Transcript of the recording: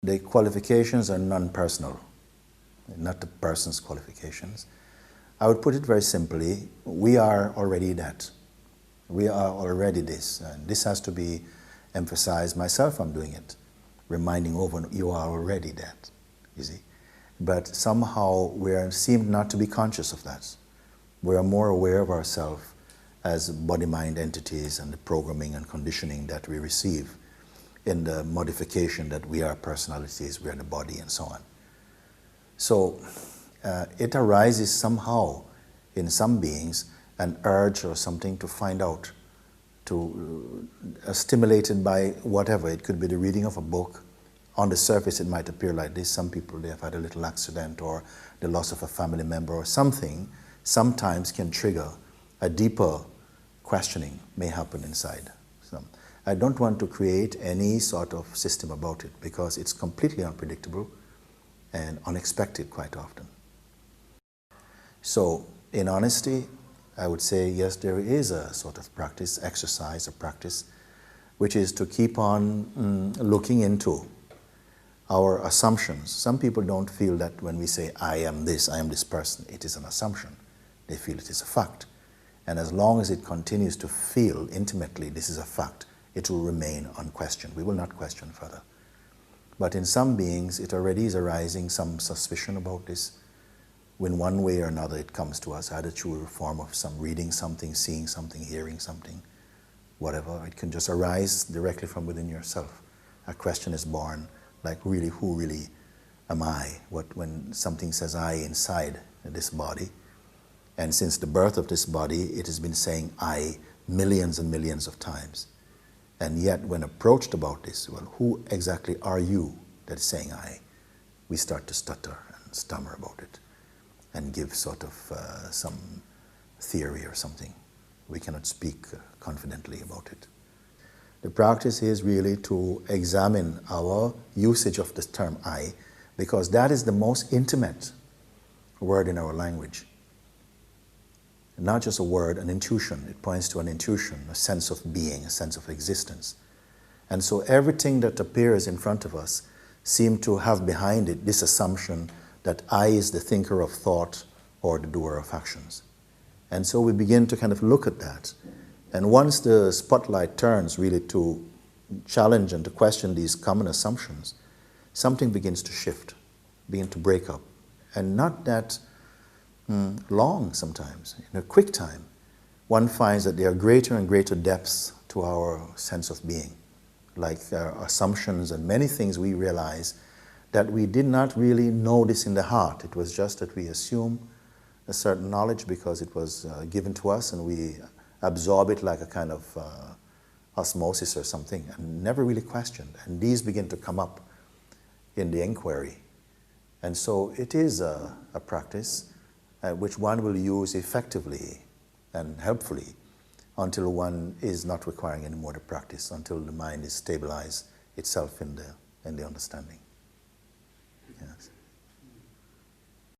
The qualifications are non-personal, not the person's qualifications. I would put it very simply, we are already that. We are already this, and this has to be emphasized. Myself, I'm doing it, reminding over, you are already that, you see. But somehow we seem not to be conscious of that. We are more aware of ourselves as body-mind entities and the programming and conditioning that we receive in the modification that we are personalities, we are the body, and so on. So it arises somehow in some beings, an urge or something to find out, to stimulated by whatever. It could be the reading of a book. On the surface it might appear like this. Some people, they have had a little accident or the loss of a family member or something, sometimes can trigger a deeper questioning may happen inside. So I don't want to create any sort of system about it because it's completely unpredictable and unexpected quite often. So in honesty, I would say yes, there is a sort of practice, exercise or practice, which is to keep on looking into our assumptions. Some people don't feel that when we say, I am this person, it is an assumption. They feel it is a fact. And as long as it continues to feel intimately this is a fact, it will remain unquestioned. We will not question further. But in some beings, it already is arising some suspicion about this. In one way or another, it comes to us, either through a form of some reading something, seeing something, hearing something, whatever. It can just arise directly from within yourself. A question is born, like really, who really am I? When something says I inside this body, and since the birth of this body, it has been saying I millions and millions of times. And yet, when approached about this, well, who exactly are you that is saying I? We start to stutter and stammer about it and give sort of some theory or something. We cannot speak confidently about it. The practice is really to examine our usage of the term I, because that is the most intimate word in our language. Not just a word, an intuition. It points to an intuition, a sense of being, a sense of existence. And so everything that appears in front of us seems to have behind it this assumption that I is the thinker of thought or the doer of actions. And so we begin to kind of look at that. And once the spotlight turns really to challenge and to question these common assumptions, something begins to shift, begin to break up. And not that long sometimes, in a quick time, one finds that there are greater and greater depths to our sense of being, like assumptions and many things we realize that we did not really know this in the heart. It was just that we assume a certain knowledge because it was given to us and we absorb it like a kind of osmosis or something and never really questioned. And these begin to come up in the inquiry. And so it is a practice which one will use effectively and helpfully until one is not requiring any more to practice, until the mind is stabilized itself in the understanding. Yes.